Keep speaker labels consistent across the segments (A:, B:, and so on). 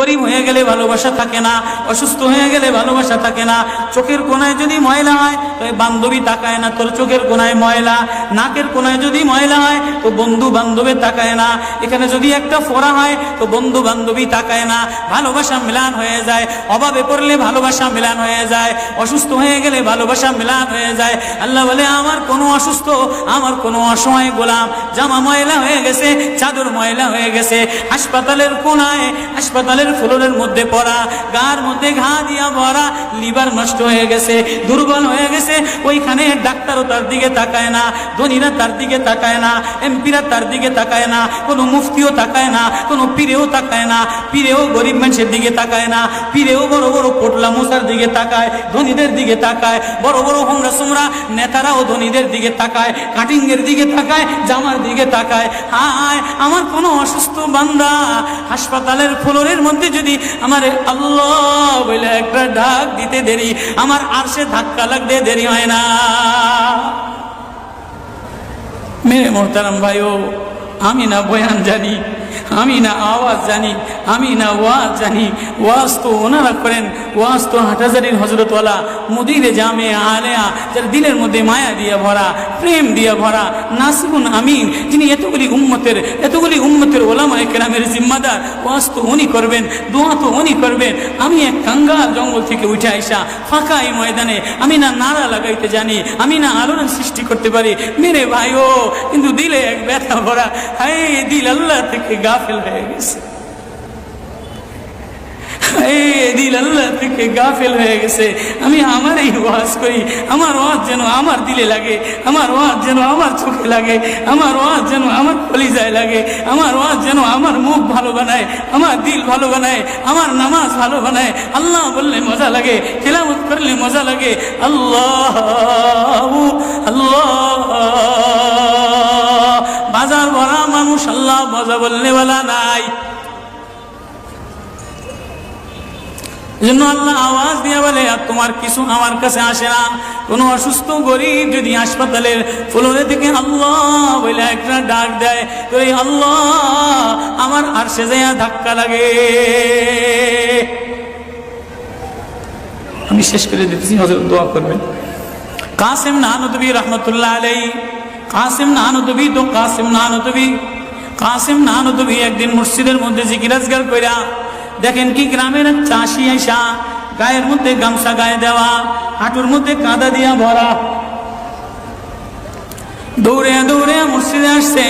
A: গরিব হয়ে গেলে ভালোবাসা থাকে না, অসুস্থ হয়ে গেলে ভালোবাসা থাকে না। চোখের কোনায় যদি ময়লা হয় তো বান্ধবী তাকায় না তোর চোখের কোনায় ময়লা, নাকের কোনায় যদি ময়লা হয় তো বন্ধু বান্ধবী তাকায় না, এখানে যদি একটা ফোড়া হয় তো বন্ধু বান্ধবী তাকায় না। ভালোবাসা মিলান হয়ে যায়, অভাবে পড়লে ভালোবাসা মিলান হয়ে যায়, অসুস্থ হয়ে গেলে ভালোবাসা মিলান হয়ে যায়। আল্লাহ বলে আমার কোনো অসুস্থ, আমার কোনো অসহায় গোলাম জামা ময়লা হয়ে গেছে, চাদর ময়লা হয়ে গেছে, হাসপাতালের কোনায় হাসপাতালের ফ্লোরের মধ্যে পড়া, গার মধ্যে ঘা দিয়া ভরা, লিভার নষ্ট হয়ে গেছে, দুর্বল হয়ে গেছে, ওইখানে ডাক্তারও তার দিকে তাকায় না, ধনীরা তার দিকে তাকায় না, এমপিরা তার দিকে তাকায় না, কোনো মুফতিও তাকায় না, কোনো পীরেও তাকায় না, পীরেও গরিব মানুষের দিকে তাকায় না, পীরেও বড় বড় পোটলা মশার দিকে তাকায়, ধনীদের দিকে তাকায়, বড় বড় হোমরা সোমরা নেতারাও ধনীদের দিকে তাকায়, কাটিং এর দিকে তাকায়, জামার দিকে তাকায়। হায় আমার কোনো অসুস্থ বান্দা হাসপাতালের ফ্লোরের মধ্যে যদি আমার আল্লাহ বলে একটা ডাক দিতে দেরি, আমার আরশে ধাক্কা লাগতে দেরি হয় না। মেরে মোহতারাম ভাইও, আমি না বয়ান জানি, আমি না আওয়াজ জানি, আমি না ওয়াজ জানি, ওয়াজ তো ওনারা করেন, ওয়াজ তো হাটহাজারীর হজরতওয়ালা মুদিরে জামে আলেয়া, যার দিলের মধ্যে মায়া দিয়ে ভরা, প্রেম দিয়ে ভরা, নাসিবুন আমিন, যিনি এতগুলি উম্মতের ওলামায়ে কেরামের জিম্মাদার, ওয়াজ তো উনি করবেন, দোয়া তো উনি করবেন। আমি এক কাঙ্গাল জঙ্গল থেকে উঠে আইসা ফাঁকা এই ময়দানে আমি না নারা লাগাইতে জানি, আমি না আলোড়ন সৃষ্টি করতে পারি মেরে ভাইও, কিন্তু দিলে এক ব্যথা ভরা, হায় দিল আল্লাহ থেকে গাফেল হয়ে গেছে, দিল আল্লাহ থেকে গাফেল হয়ে গেছে। আমি আমারই ওয়াজ করি, আমার ওয়াজ যেন আমার দিলে লাগে, আমার ওয়াজ যেন আমার চোখে লাগে, আমার ওয়াজ যেন আমার কলিজায় লাগে, আমার ওয়াজ যেন আমার মুখ ভালো বানায়, আমার দিল ভালো বানায়, আমার নামাজ ভালো বানায়। আল্লাহ বললে মজা লাগে, তিলাওয়াত করলে মজা লাগে। আল্লাহ আল্লাহ, বাজার ভরা মানুষ, আল্লাহ মজা বললে বলা নাই। জন্য আল্লাহ আওয়াজ দিয়ে বলে আর তোমার কিছু আমার কাছে আসে না। কোনো অসুস্থ গরিব যদি হাসপাতালের ফ্লোরে থেকে আল্লাহ বলে একটা ডাক দেয় তো এই আল্লাহ আমার আরশে যাইয়া ধাক্কা লাগে। আমি শেষ করে দিতেছি, হযরত দোয়া করবেন। কাসিম নানুতুবি রহমতুল্লাহ আলাইহি, কাসিম নানুতুবি তো কাসিম নানুতুবি একদিন মসজিদের মধ্যে জিকির আজকার কইরা দেখেন কি গ্রামের চাষি আইসা গায়ের মধ্যে গামছা গায়ে দেওয়া, হাঁটুর মধ্যে কাদা দিয়া ভরা, দৌড়ে দৌড়ে মসজিদে আসছে।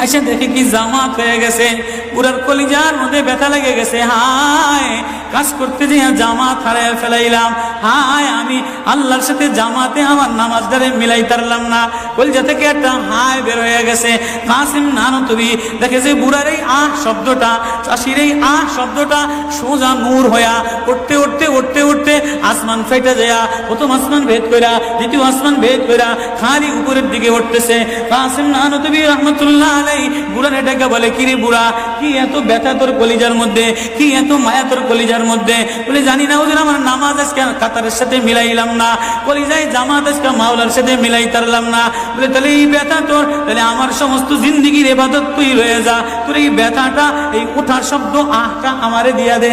A: আইসা দেখে কি জামাত হয়ে গেছে, পুরার কলিজার মধ্যে ব্যথা লেগে গেছে। হায় কাজ করতে যেয়ে জামাত হারায় ফেলাইলাম, হায় আমি আল্লাহর সাথে জামাতে আমার নামাজদারে মিলাই তারলাম না। কলিজা থেকে একটা হায় বের হয়ে গেছে। কাসিম নানুতুবি দেখে যে বুড়ার এই আহ শব্দটা, চাষির এই আহ শব্দটা সোজা নূর হইয়া উঠতে উঠতে উঠতে উঠতে আসমান ফেটে যায়, প্রথম আসমান ভেদ কইরা দ্বিতীয় আসমান ভেদ কইরা খালি উপরের দিকে উঠতেছে। কাসিম নানুতুবি রহমতুল্লাহ আলাইহি বুড়ার এটাকে বলে, কিরে বুড়া কি এত ব্যথা তোর কলিজার মধ্যে, কি এত মায়া তোর কলিজার মধ্যে? বলে জানি না হুজুর, আমার নামাজ আজকে কাতারের সাথে মিলাইলাম না, কলিজায় জামাত আজকে মাওলার সাথে মিলাই তারলাম না। বলে তাহলে এই ব্যথা তোর, তাহলে আমার সমস্ত জিন্দিগির ইবাদত তুই রয়ে যা, তোর এই ব্যথাটা এই ওঠার শব্দ আহটা আমারে দিয়া দে।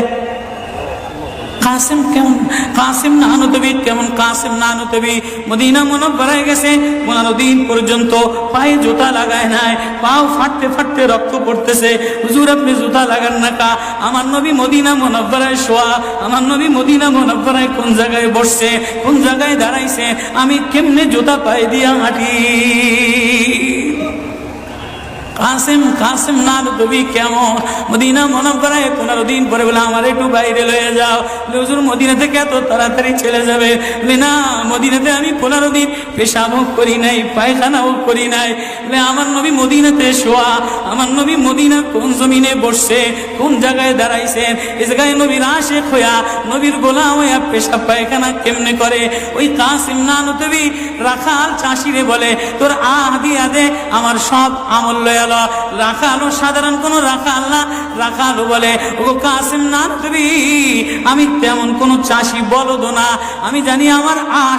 A: কাসিম কেমন, কাসিম নানুতুবি কেমন? কাসিম নানুতুবি মদিনা মুনাওয়ারায় গেছে, 15 দিন পর্যন্ত পায়ে জুতা লাগায় নাই, পাও ফাটতে ফাটতে রক্ত পড়তেছে। হুজুর আপনি জুতা লাগান না কা? আমার নবী মদিনা মুনাওয়ারায় শোয়া, আমার নবী মদিনা মুনাওয়ারায় কোন জায়গায় বসছে, কোন জায়গায় দাঁড়াইছে, আমি কেমনে জুতা পায়ে দিয়া হাঁটি? কাসিম নানুতুবি কেমন? মদিনা মুনাওয়ারায় 15 দিন পরে বলে আমার একটু বাইরে লয়ে যাও। হুজুর মদিনা থেকে এত তাড়াতাড়ি চলে যাবে? বলে না, মদিনাতে আমি 15 দিন পেশাবও করি নাই, পায়খানাও করি নাই। বলে আমার নবী মদিনাতে শোয়া, আমার নবী মদিনা কোন জমিনে বসছে, কোন জায়গায় দাঁড়াইছেন, এই জায়গায় নবীর আশিক হইয়া নবীর গোলাম হইয়া পেশাব পায়খানা কেমনে করে? ওই কাসিম নানুতুবি রাখাল চাষিরে বলে তোর আহ দিয়া দে, আমার সব আমল লয়া গেল। রাখালো সাধারণ কোন রাখাল না। রাখালো বলে, ও কাসিম নানবী, আমি তেমন কোন চাষি বলদ না। আমি জানি আমার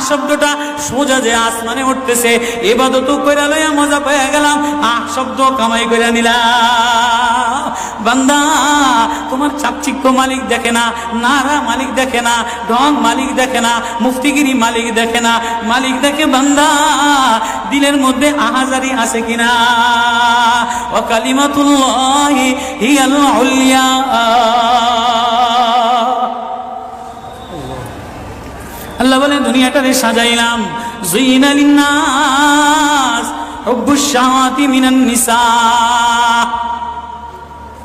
A: শব্দটা সোজা যে আসমানে উঠতেছে, ইবাদত কইরা লইয়া মজা পেয়ে গেলাম, শব্দ কামাই করে নিলাম। বান্দা, তোমার চাকচিক্য মালিক দেখে না, নারা মালিক দেখে না, ঢং মালিক দেখে না, মুফতিগিরি মালিক দেখে না। মালিক দেখে বান্দা দিলের মধ্যে আহাজারি আছে কিনা। ওয়া কালিমাতুল্লাহি হিয়াল উলিয়া। আল্লাহ বলে, দুনিয়াটারে সাজাইলাম, যুইনা লিন্নাস হুব্বুশ শাহাওয়াতি মিনান নিসা,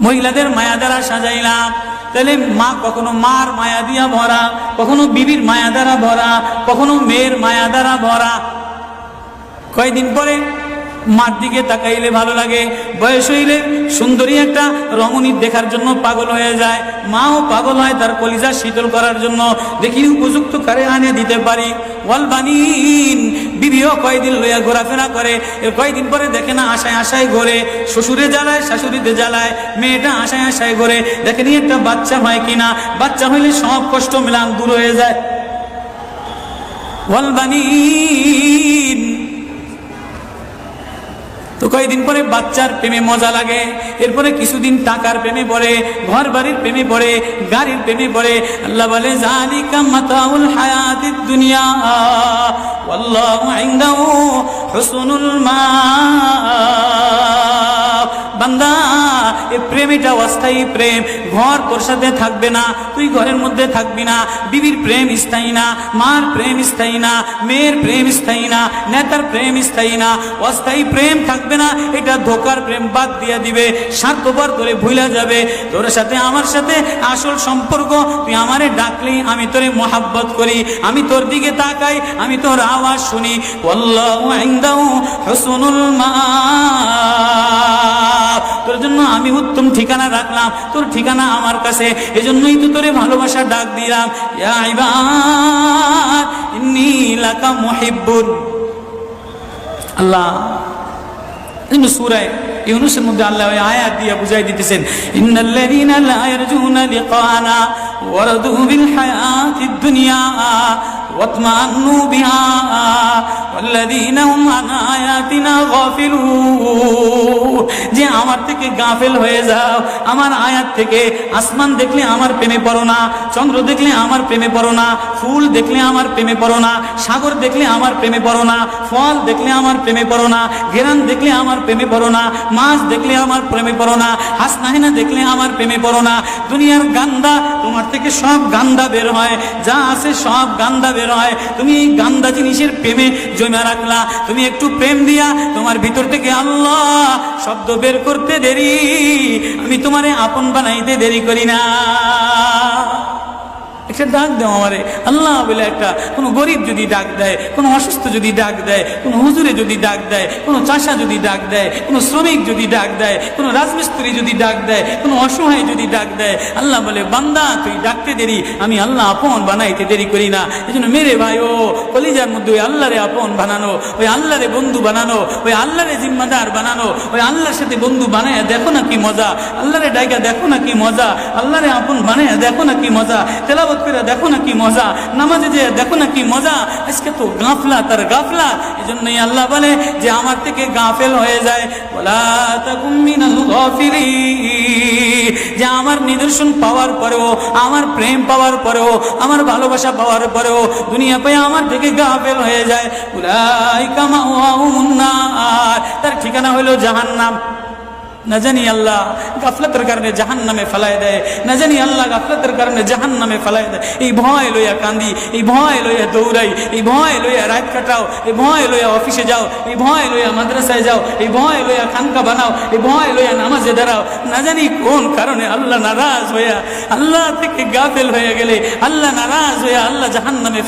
A: মহিলাদের মায়া দ্বারা সাজাইলাম। তাহলে মা কখনো মার মায়া দিয়া ভরা, কখনো বিবির মায়া দ্বারা ভরা, কখনো মেয়ের মায়া দ্বারা ভরা। কয়েকদিন পরে মার দিকে তাকাইলে ভালো লাগে, বয়স হইলে সুন্দরী একটা রমণী দেখার জন্য পাগল হয়ে যায়। মাও পাগল হয় তার কলিজা শীতল করার জন্য, দেখি উপযুক্ত কারে আনে দিতে পারি। ওয়াল বানিন, বিবিও কয়েকদিন লইয়া ঘোরাফেরা করে, কয়েকদিন পরে দেখে না আশায় আশায় ঘোরে, শ্বশুরে জ্বালায় শাশুড়িতে জ্বালায়, মেয়েটা আশায় আশায় ঘোরে, দেখেনি একটা বাচ্চা হয় কিনা। বাচ্চা হইলে সব কষ্ট মিলান দূর হয়ে যায়। ওয়াল বানিন, তো কয়েকদিন পরে বাচ্চার প্রেমে মজা লাগে, এরপরে কিছুদিন টাকার প্রেমে পড়ে, ঘর বাড়ির প্রেমে পড়ে, গাড়ির প্রেমে পড়ে। আল্লাহ বলে, যালিকা মাতাউল হায়াতিদ দুনিয়া ওয়াল্লাহু ইনদাহু হুসনুল মাআব। বান্দা, এই প্রেম এটা অস্থায়ী প্রেম। ঘর তোর সাথে থাকবে না, তুই ঘরের মধ্যে থাকবি না। বিবির প্রেম স্থায়ী না, মার প্রেম স্থায়ী না, মেয়ের প্রেম স্থায়ী না, নেতার প্রেম স্থায়ী না। অস্থায়ী প্রেম থাকবে না, এটা ধোকার প্রেম বাদ দিয়া দিবে, স্বার্থপর তোরে ভুলা যাবে। তোর সাথে আমার সাথে আসল সম্পর্ক, তুই আমারে ডাকলি আমি তোরে মোহাব্বত করি, আমি তোর দিকে তাকাই, আমি তোর আওয়াজ শুনি। আল্লাহু ইনদাহু হুসনুল মাআব, তোর জন্য আমি উত্তম ঠিকানা রাখলাম, তোর ঠিকানা আমার কাছে, এজন্যই তো তোরে ভালোবাসা ডাক দিলাম। ইয়া ইবাদ ইন্নী লাকা মুহিব্বুন। আল্লাহ সূরা ইউনূসের মধ্যে আল্লাহ ওই আয়াত দিয়ে বুঝাই দিতেছেন, ইন্নাল্লাযীনা লা ইয়ারজুনা লিকানা ওয়ারাদু বিল হায়াতিদ দুনিয়া ওয়াতমান্নু বিহা ওয়াল্লাযীনা হুম আন আয়াতিনা গাফিলুন। যে আমার থেকে গাফেল হয়ে যাও, আমার আয়াত থেকে। আসমান দেখলে আমার প্রেমে পড়ো না, চন্দ্র দেখলে আমার প্রেমে পড়ো না, ফুল দেখলে আমার প্রেমে পড়ো না, সাগর দেখলে আমার প্রেমে পড়ো না, ফল দেখলে আমার প্রেমে পড়ো না, ঘেরান দেখলে আমার প্রেমে পড়ো না, মাছ দেখলে আমার প্রেমে পড়ো না, হাসনাহিনা দেখলে আমার প্রেমে পড়ো না। দুনিয়ার গান্দা, তোমার থেকে সব গান্দা বের হয়, যা আছে সব গান্দা বের হয়। তুমি এই গান্দা জিনিসের প্রেমে জমা রাখলা। তুমি একটু প্রেম দিয়া তোমার ভিতর থেকে আল্লাহ শব্দ বের করতে দেরি, আমি তোমারে আপন বানাইতে দেরি করি না। একটা ডাক দেও আমারে আল্লাহ বলে। একটা কোনো গরিব যদি ডাক দেয়, কোনো অসুস্থ যদি ডাক দেয়, কোনো হুজুরে যদি ডাক দেয়, কোনো চাষা যদি ডাক দেয়, কোনো শ্রমিক যদি ডাক দেয়, কোনো রাজমিস্ত্রি যদি ডাক দেয়, কোনো অসহায় যদি ডাক দেয়, আল্লাহ বলে, বান্দা তুই ডাকতে দেরি, আমি আল্লাহ আপন বানাইতে দেরি করি না। এই জন্য মেরে ভাই, ও কলিজার মধ্যে ওই আল্লাহরে আপন বানানো, ওই আল্লাহরে বন্ধু বানানো, ওই আল্লাহরে জিম্মাদার বানানো, ওই আল্লাহর সাথে বন্ধু বানায় দেখো না কি মজা। আল্লাহরে ডাইকা দেখো না কি মজা, আল্লাহরে আপন বানায় দেখো না কি মজা, তেলাওয়াত করে দেখো না কি মজা, নামাজে যে দেখো না কি মজা। আজকে তো গাফলা তার গাফলা। এজন্যই আল্লাহ বলে যে আমার থেকে গাফেল হয়ে যায়, ওয়ালা তাকুম মিনাল গাফিলিন। যে আমার নিদর্শন পাওয়ার পরেও, আমার প্রেম পাওয়ার পরেও, আমার ভালোবাসা পাওয়ার পরেও দুনিয়া পেয়ে আমার থেকে গাফেল হয়ে যায়, উলাইকা মাওয়াহুমুন নার, তার ঠিকানা হলো জাহান্নাম। না জানি আল্লাহ গাফলতের কারণে জাহান্নামে ফেলায় দেয়, না জানি আল্লাহ গাফলতের কারণে জাহান্নামে ফেলায় দেয়। এই ভয় লইয়া কান্দি, এই ভয় লইয়া দৌড়াই, এই ভয় লইয়া রাত কাটাও, এই ভয় লইয়া অফিসে যাও, এই ভয় লইয়া মাদ্রাসায় যাও, এই ভয় লইয়া খানকা বানাও, এই ভয় লইয়া নামাজে দাঁড়াও। না জানি কোন কারণে আল্লাহ নারাজ হইয়া, আল্লাহ থেকে গাফেল হয়ে গেলে, আল্লাহ নারাজ হইয়া আল্লাহ জাহান্নামে